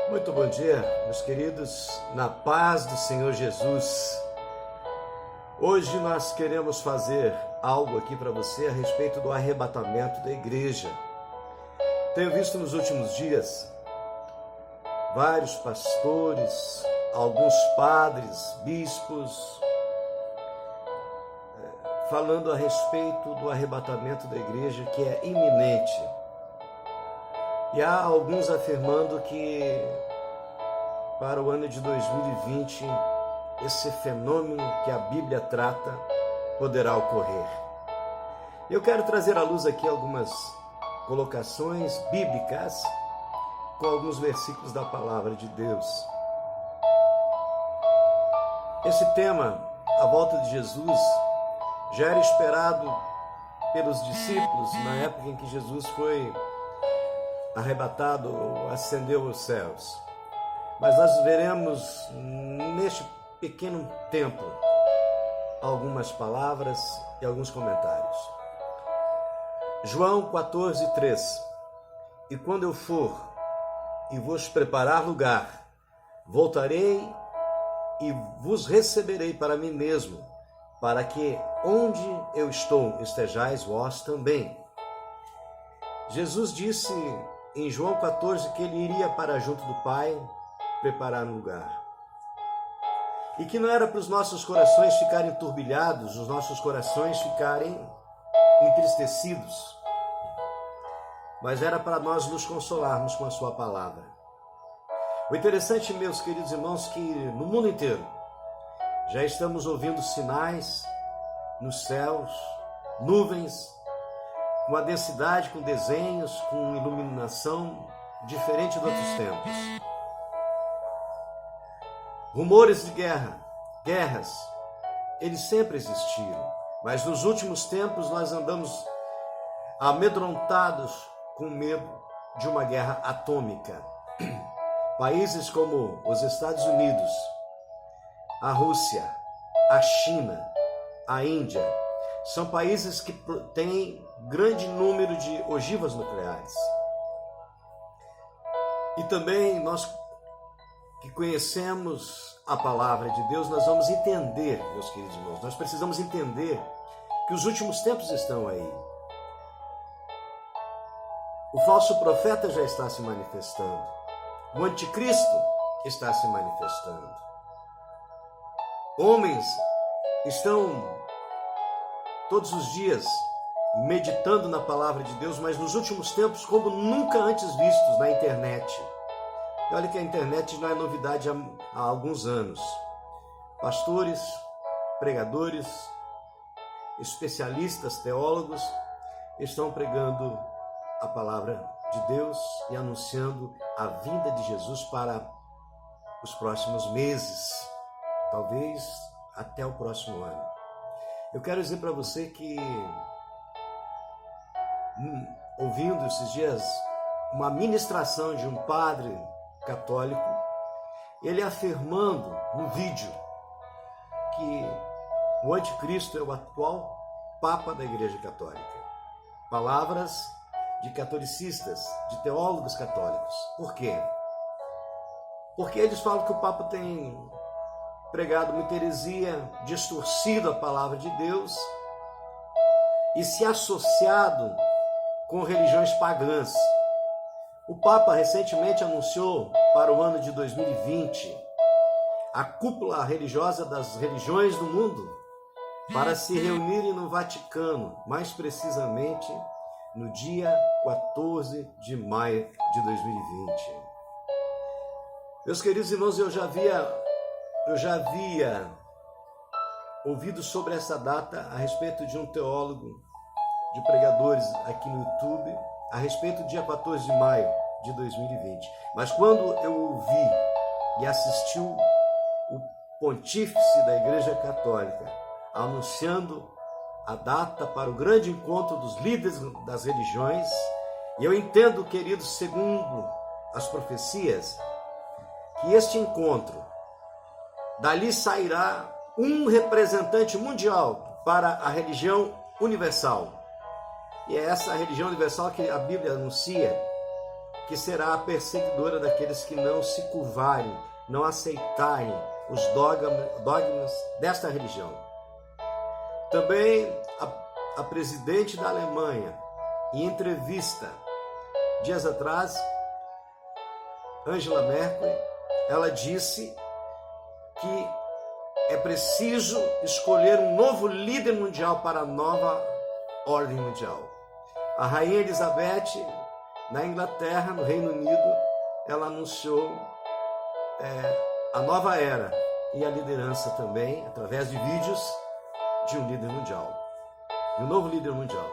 Muito bom dia, meus queridos, na paz do Senhor Jesus. Hoje nós queremos fazer algo aqui para você a respeito do arrebatamento da igreja. Tenho visto nos últimos dias vários pastores, alguns padres, bispos, falando a respeito do arrebatamento da igreja que é iminente. E há alguns afirmando que para o ano de 2020 esse fenômeno que a Bíblia trata poderá ocorrer. Eu quero trazer à luz aqui algumas colocações bíblicas com alguns versículos da palavra de Deus. Esse tema, a volta de Jesus, já era esperado pelos discípulos na época em que Jesus foi arrebatado ou ascendeu aos céus. Mas nós veremos neste pequeno tempo algumas palavras e alguns comentários. João 14:3. E quando eu for e vos preparar lugar, voltarei e vos receberei para mim mesmo, para que onde eu estou estejais vós também. Jesus disse em João 14 que ele iria para junto do Pai preparar um lugar. E que não era para os nossos corações ficarem turbilhados, os nossos corações ficarem entristecidos, mas era para nós nos consolarmos com a sua palavra. O interessante, meus queridos irmãos, que no mundo inteiro já estamos ouvindo sinais nos céus, nuvens, com a densidade, com desenhos, com iluminação diferente de outros tempos. Rumores de guerras, eles sempre existiram, mas nos últimos tempos nós andamos amedrontados com medo de uma guerra atômica. Países como os Estados Unidos, a Rússia, a China, a Índia, são países que têm grande número de ogivas nucleares. E também nós que conhecemos a palavra de Deus, nós vamos entender, meus queridos irmãos, nós precisamos entender que os últimos tempos estão aí. O falso profeta já está se manifestando. O anticristo está se manifestando. Homens estão todos os dias meditando na palavra de Deus, mas nos últimos tempos como nunca antes vistos na internet. E olha que a internet não é novidade há alguns anos. Pastores, pregadores, especialistas, teólogos estão pregando a palavra de Deus e anunciando a vinda de Jesus para os próximos meses, talvez até o próximo ano. Eu quero dizer para você que, ouvindo esses dias uma ministração de um padre católico, ele afirmando no vídeo que o anticristo é o atual Papa da Igreja Católica. Palavras de catolicistas, de teólogos católicos. Por quê? Porque eles falam que o Papa tem pregado muita heresia, distorcido a palavra de Deus e se associado com religiões pagãs. O Papa recentemente anunciou para o ano de 2020 a cúpula religiosa das religiões do mundo para se reunirem no Vaticano, mais precisamente no dia 14 de maio de 2020. Meus queridos irmãos, eu já havia ouvido sobre essa data a respeito de um teólogo, de pregadores aqui no YouTube, a respeito do dia 14 de maio de 2020. Mas quando eu ouvi e assisti o pontífice da Igreja Católica anunciando a data para o grande encontro dos líderes das religiões, e eu entendo, queridos, segundo as profecias, que este encontro, dali sairá um representante mundial para a religião universal. E é essa religião universal que a Bíblia anuncia que será a perseguidora daqueles que não se curvarem, não aceitarem os dogmas desta religião. Também a presidente da Alemanha, em entrevista dias atrás, Angela Merkel, ela disse que é preciso escolher um novo líder mundial para a nova ordem mundial. A rainha Elizabeth, na Inglaterra, no Reino Unido, ela anunciou a nova era e a liderança também, através de vídeos, de um líder mundial, de um novo líder mundial.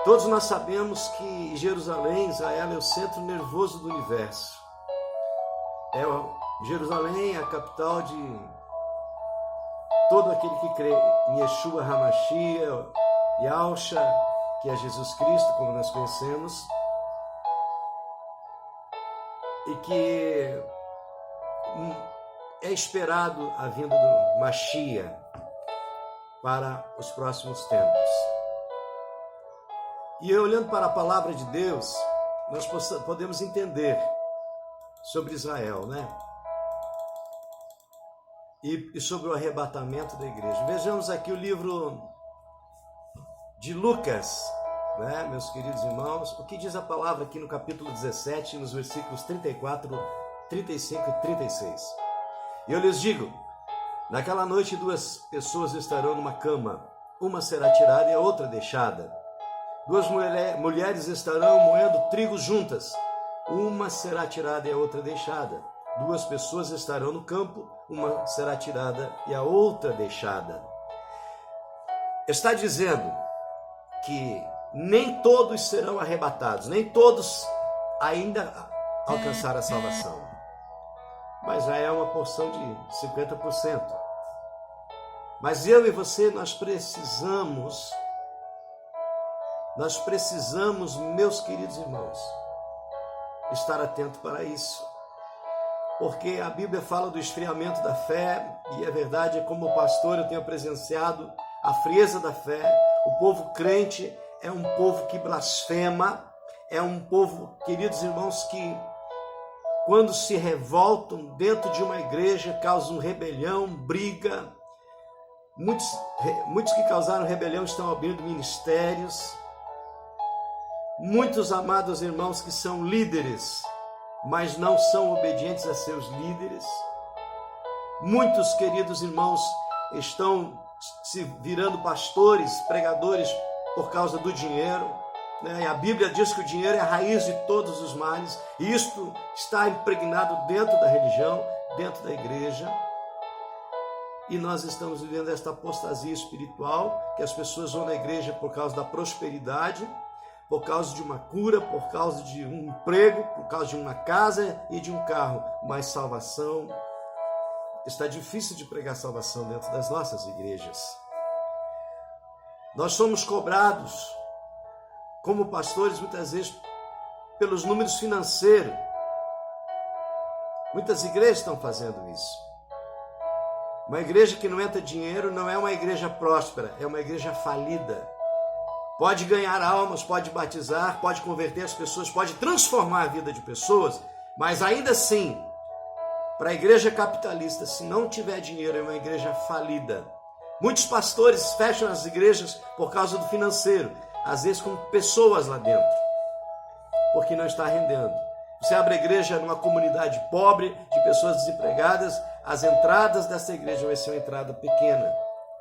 Todos nós sabemos que Jerusalém, Israel, é o centro nervoso do universo. Jerusalém é a capital de todo aquele que crê em Yeshua HaMashiach, Yahusha, que é Jesus Cristo, como nós conhecemos, e que é esperado a vinda do Mashiach para os próximos tempos. E olhando para a palavra de Deus, nós podemos entender sobre Israel, né? E sobre o arrebatamento da igreja. Vejamos aqui o livro de Lucas, né, meus queridos irmãos, o que diz a palavra aqui no capítulo 17, nos versículos 34, 35 e 36. E eu lhes digo, naquela noite 2 pessoas estarão numa cama, uma será tirada e a outra deixada. 2 mulheres estarão moendo trigo juntas, uma será tirada e a outra deixada. 2 pessoas estarão no campo, uma será tirada e a outra deixada. Está dizendo que nem todos serão arrebatados, nem todos ainda alcançaram a salvação. Mas já é uma porção de 50%. Mas eu e você, nós precisamos, meus queridos irmãos, estar atento para isso. Porque a Bíblia fala do esfriamento da fé, e é verdade, como pastor eu tenho presenciado a frieza da fé. O povo crente é um povo que blasfema, é um povo, queridos irmãos, que quando se revoltam dentro de uma igreja, causam rebelião, briga. Muitos que causaram rebelião estão abrindo ministérios. Muitos amados irmãos que são líderes, mas não são obedientes a seus líderes. Muitos queridos irmãos estão se virando pastores, pregadores por causa do dinheiro, né? E a Bíblia diz que o dinheiro é a raiz de todos os males, e isto está impregnado dentro da religião, dentro da igreja. E nós estamos vivendo esta apostasia espiritual, que as pessoas vão na igreja por causa da prosperidade, por causa de uma cura, por causa de um emprego, por causa de uma casa e de um carro. Mas salvação, está difícil de pregar salvação dentro das nossas igrejas. Nós somos cobrados, como pastores, muitas vezes, pelos números financeiros. Muitas igrejas estão fazendo isso. Uma igreja que não entra dinheiro não é uma igreja próspera, é uma igreja falida. Pode ganhar almas, pode batizar, pode converter as pessoas, pode transformar a vida de pessoas, mas ainda assim, para a igreja capitalista, se não tiver dinheiro, é uma igreja falida. Muitos pastores fecham as igrejas por causa do financeiro, às vezes com pessoas lá dentro, porque não está rendendo. Você abre a igreja numa comunidade pobre, de pessoas desempregadas, as entradas dessa igreja vai ser uma entrada pequena.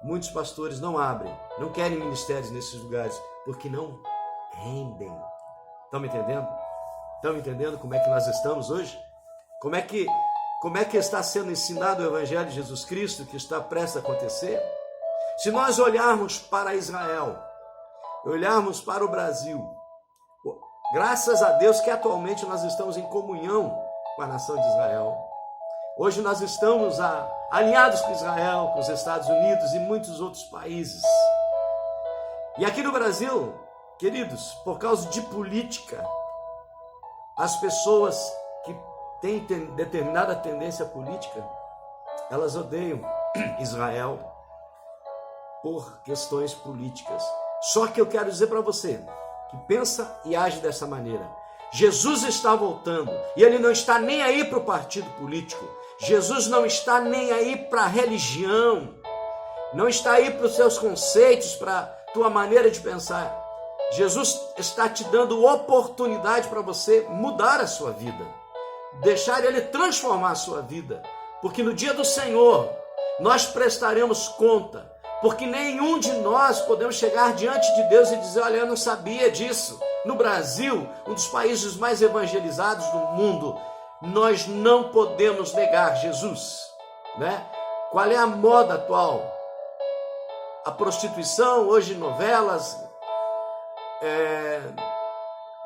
Muitos pastores não abrem, não querem ministérios nesses lugares, porque não rendem. Estão me entendendo? Estão entendendo como é que nós estamos hoje? Como é que está sendo ensinado o Evangelho de Jesus Cristo, que está prestes a acontecer? Se nós olharmos para Israel, olharmos para o Brasil, graças a Deus que atualmente nós estamos em comunhão com a nação de Israel. Hoje nós estamos alinhados com Israel, com os Estados Unidos e muitos outros países. E aqui no Brasil, queridos, por causa de política, as pessoas que têm determinada tendência política, elas odeiam Israel por questões políticas. Só que eu quero dizer para você, que pensa e age dessa maneira, Jesus está voltando e ele não está nem aí para o partido político. Jesus não está nem aí para a religião, não está aí para os seus conceitos, para a tua maneira de pensar. Jesus está te dando oportunidade para você mudar a sua vida, deixar ele transformar a sua vida, porque no dia do Senhor nós prestaremos conta, porque nenhum de nós podemos chegar diante de Deus e dizer: olha, eu não sabia disso. No Brasil, um dos países mais evangelizados do mundo, nós não podemos negar Jesus, né? Qual é a moda atual? A prostituição, hoje novelas,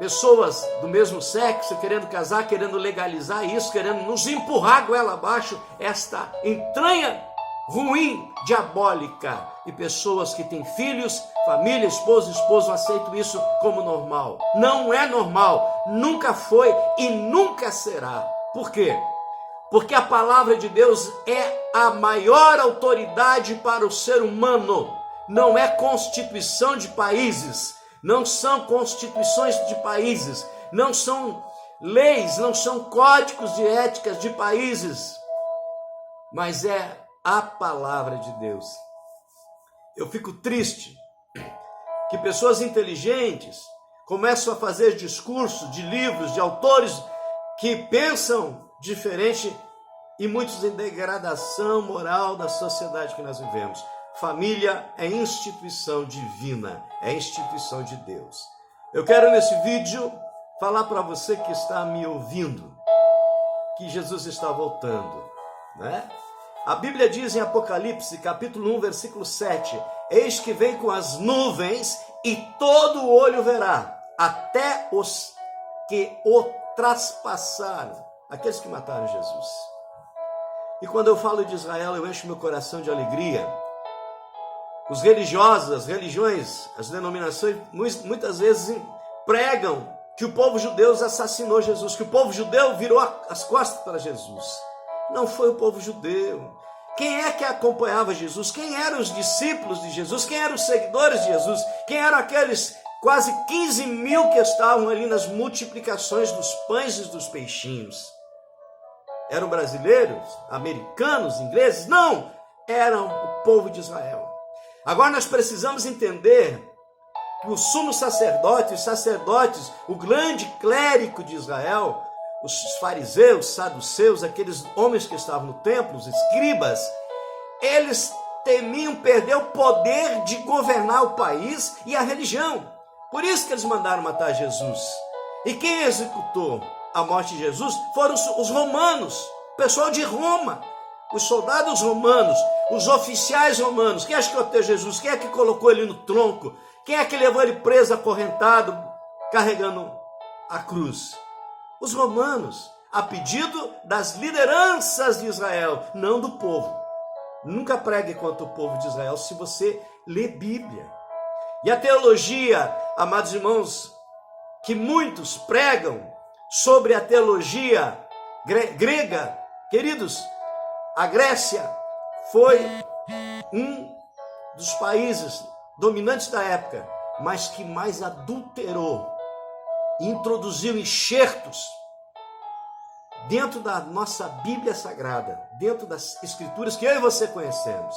pessoas do mesmo sexo querendo casar, querendo legalizar isso, querendo nos empurrar goela abaixo esta entranha ruim, diabólica, e pessoas que têm filhos, família, esposo aceitam isso como normal. Não é normal, nunca foi e nunca será. Por quê? Porque a palavra de Deus é a maior autoridade para o ser humano. Não é constituição de países, não são constituições de países, não são leis, não são códigos de éticas de países, mas é a palavra de Deus. Eu fico triste que pessoas inteligentes começam a fazer discursos de livros, de autores que pensam diferente e muitos em degradação moral da sociedade que nós vivemos. Família é instituição divina, é instituição de Deus. Eu quero nesse vídeo falar para você que está me ouvindo que Jesus está voltando, né? A Bíblia diz em Apocalipse, capítulo 1, versículo 7, eis que vem com as nuvens e todo o olho verá, até os que o traspassaram, aqueles que mataram Jesus. E quando eu falo de Israel, eu encho meu coração de alegria. Os religiosos, as religiões, as denominações, muitas vezes pregam que o povo judeu assassinou Jesus, que o povo judeu virou as costas para Jesus. Não foi o povo judeu. Quem é que acompanhava Jesus? Quem eram os discípulos de Jesus? Quem eram os seguidores de Jesus? Quem eram aqueles quase 15 mil que estavam ali nas multiplicações dos pães e dos peixinhos? Eram brasileiros, americanos, ingleses? Não! Eram o povo de Israel. Agora nós precisamos entender que o sumo sacerdote, os sacerdotes, o grande clérigo de Israel, os fariseus, saduceus, aqueles homens que estavam no templo, os escribas, eles temiam perder o poder de governar o país e a religião. Por isso que eles mandaram matar Jesus. E quem executou a morte de Jesus foram os romanos, o pessoal de Roma, os soldados romanos, os oficiais romanos. Quem acho Jesus? Quem é que colocou ele no tronco? Quem é que levou ele preso, acorrentado, carregando a cruz? Os romanos, a pedido das lideranças de Israel, não do povo. Nunca pregue contra o povo de Israel se você lê Bíblia. E a teologia, amados irmãos, que muitos pregam sobre a teologia grega, queridos, a Grécia foi um dos países dominantes da época, mas que mais adulterou, introduziu enxertos dentro da nossa Bíblia Sagrada, dentro das escrituras que eu e você conhecemos.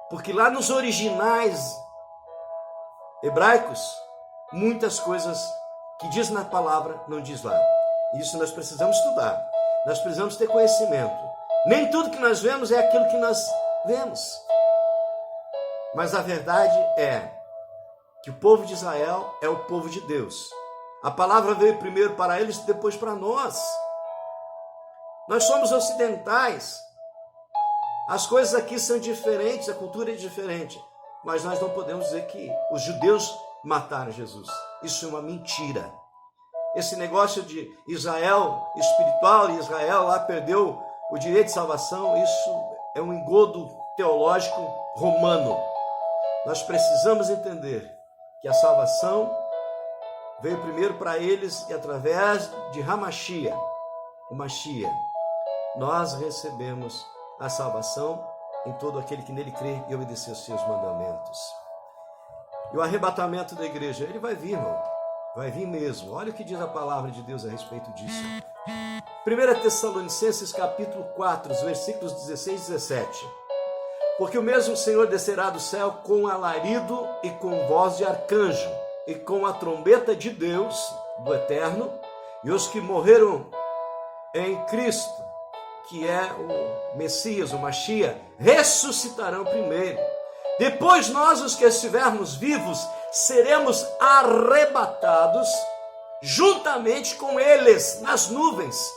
Porque lá nos originais hebraicos, muitas coisas que diz na palavra não diz lá. Isso nós precisamos estudar, nós precisamos ter conhecimento. Nem tudo que nós vemos é aquilo que nós vemos. Mas a verdade é que o povo de Israel é o povo de Deus. A palavra veio primeiro para eles e depois para nós. Nós somos ocidentais. As coisas aqui são diferentes, a cultura é diferente. Mas nós não podemos dizer que os judeus mataram Jesus. Isso é uma mentira. Esse negócio de Israel espiritual e Israel lá perdeu o direito de salvação, isso é um engodo teológico romano. Nós precisamos entender que a salvação veio primeiro para eles e através de Hamashia, o Mashia, nós recebemos a salvação em todo aquele que nele crê e obedecer aos seus mandamentos. E o arrebatamento da igreja, ele vai vir, irmão. Vai vir mesmo. Olha o que diz a palavra de Deus a respeito disso. 1 Tessalonicenses capítulo 4, os versículos 16 e 17. Porque o mesmo Senhor descerá do céu com alarido e com voz de arcanjo e com a trombeta de Deus, do Eterno, e os que morreram em Cristo, que é o Messias, o Machia, ressuscitarão primeiro. Depois nós, os que estivermos vivos, seremos arrebatados juntamente com eles nas nuvens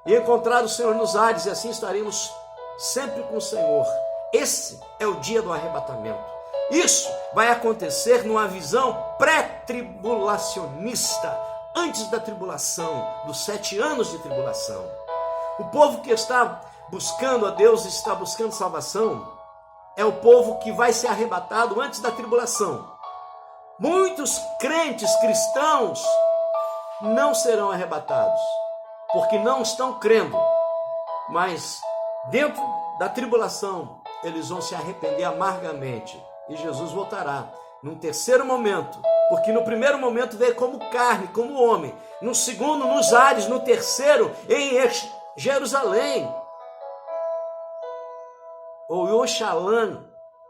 e encontrar o Senhor nos ares, e assim estaremos sempre com o Senhor. Esse é o dia do arrebatamento. Isso vai acontecer numa visão pré-tribulacionista, antes da tribulação, dos 7 anos de tribulação. O povo que está buscando a Deus, está buscando salvação, é o povo que vai ser arrebatado antes da tribulação. Muitos crentes cristãos não serão arrebatados, porque não estão crendo, mas dentro da tribulação eles vão se arrepender amargamente e Jesus voltará num terceiro momento, porque no primeiro momento veio como carne, como homem, no segundo nos ares, no terceiro em Jerusalém, ou Yoxalã,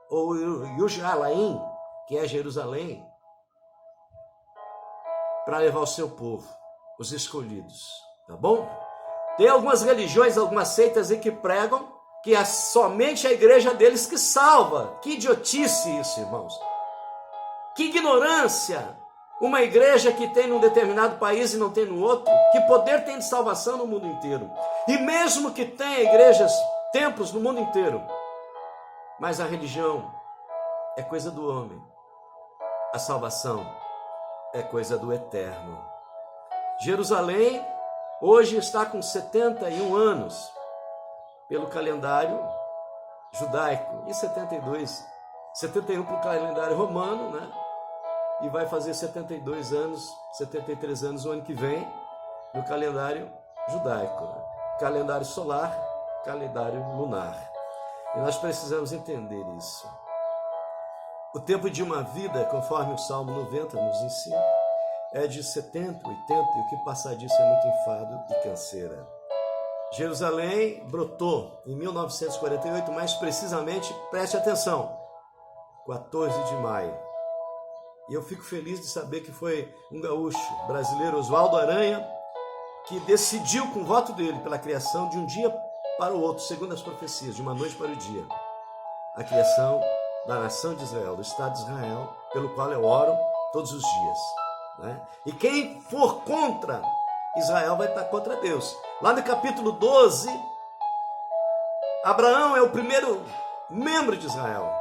ou Yujalaim, que é Jerusalém, para levar o seu povo, os escolhidos, tá bom? Tem algumas religiões, algumas seitas aí que pregam que é somente a igreja deles que salva. Que idiotice isso, irmãos. Que ignorância. Uma igreja que tem num determinado país e não tem no outro. Que poder tem de salvação no mundo inteiro. E mesmo que tenha igrejas, templos no mundo inteiro, mas a religião é coisa do homem. A salvação é coisa do Eterno. Jerusalém hoje está com 71 anos pelo calendário judaico e 71 pelo calendário romano, né? E vai fazer 72 anos, 73 anos o ano que vem no calendário judaico, né? Calendário solar, calendário lunar. E nós precisamos entender isso. O tempo de uma vida, conforme o Salmo 90 nos ensina, é de 70, 80, e o que passar disso é muito enfado e canseira. Jerusalém brotou em 1948, mais precisamente, preste atenção, 14 de maio. E eu fico feliz de saber que foi um gaúcho brasileiro, Oswaldo Aranha, que decidiu com o voto dele pela criação de um dia para o outro, segundo as profecias, de uma noite para o dia, a criação da nação de Israel, do Estado de Israel, pelo qual eu oro todos os dias, né? E quem for contra Israel vai estar contra Deus. Lá no capítulo 12, Abraão é o primeiro membro de Israel.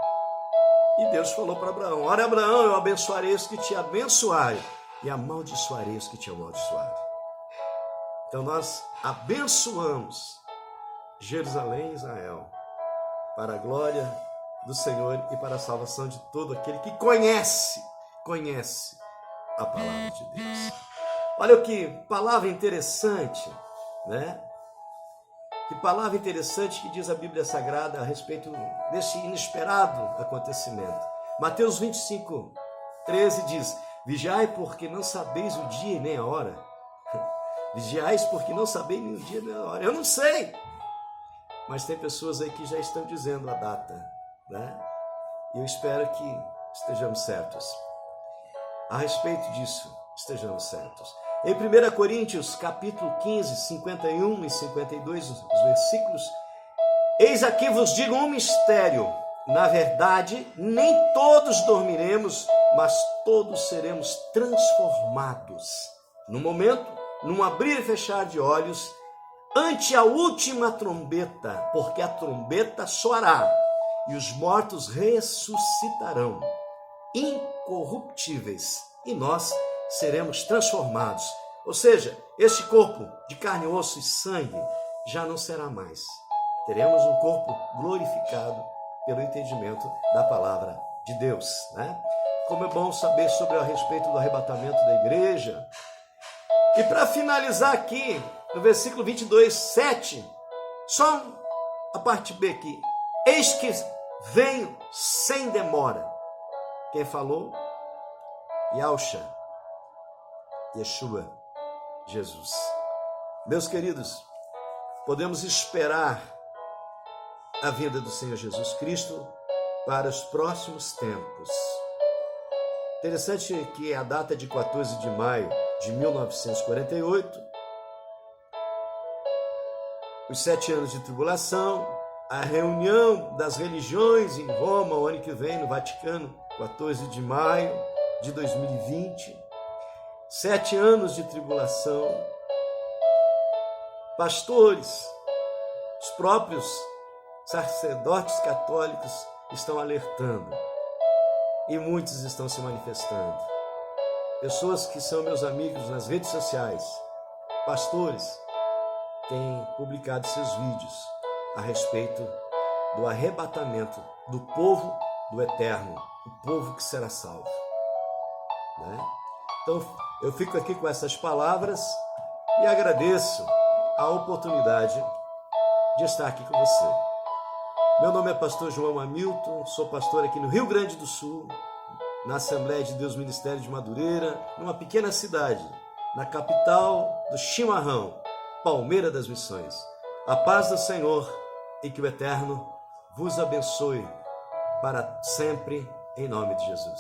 E Deus falou para Abraão: ora, Abraão, eu abençoarei os que te abençoarem e amaldiçoarei os que te amaldiçoarem. Então nós abençoamos Jerusalém e Israel para a glória do Senhor e para a salvação de todo aquele que conhece a palavra de Deus. Olha que palavra interessante, né? Que palavra interessante que diz a Bíblia Sagrada a respeito desse inesperado acontecimento. Mateus 25, 13 diz: vigiai porque não sabeis o dia e nem a hora. Vigiais porque não sabeis nem o dia nem a hora. Eu não sei, mas tem pessoas aí que já estão dizendo a data, né? E eu espero que estejamos certos. A respeito disso, estejamos certos. Em 1 Coríntios, capítulo 15, 51 e 52, os versículos: eis aqui vos digo um mistério. Na verdade, nem todos dormiremos, mas todos seremos transformados. No momento, num abrir e fechar de olhos, ante a última trombeta, porque a trombeta soará, e os mortos ressuscitarão, incorruptíveis, e nós seremos transformados. Ou seja, este corpo de carne, osso e sangue já não será mais. Teremos um corpo glorificado pelo entendimento da palavra de Deus, né? Como é bom saber sobre a respeito do arrebatamento da igreja. E para finalizar aqui, no versículo 22, 7, só a parte B aqui: eis que venho sem demora. Quem falou? Yahusha. Yeshua, Jesus. Meus queridos, podemos esperar a vinda do Senhor Jesus Cristo para os próximos tempos. Interessante que a data de 14 de maio de 1948, os 7 anos de tribulação, a reunião das religiões em Roma, o ano que vem, no Vaticano, 14 de maio de 2020, 7 anos de tribulação, pastores, os próprios sacerdotes católicos estão alertando e muitos estão se manifestando. Pessoas que são meus amigos nas redes sociais, pastores, têm publicado seus vídeos a respeito do arrebatamento do povo do eterno, o povo que será salvo. Né? Então, eu fico aqui com essas palavras e agradeço a oportunidade de estar aqui com você. Meu nome é pastor João Hamilton, sou pastor aqui no Rio Grande do Sul, na Assembleia de Deus Ministério de Madureira, numa pequena cidade, na capital do Chimarrão, Palmeira das Missões. A paz do Senhor e que o Eterno vos abençoe para sempre, em nome de Jesus.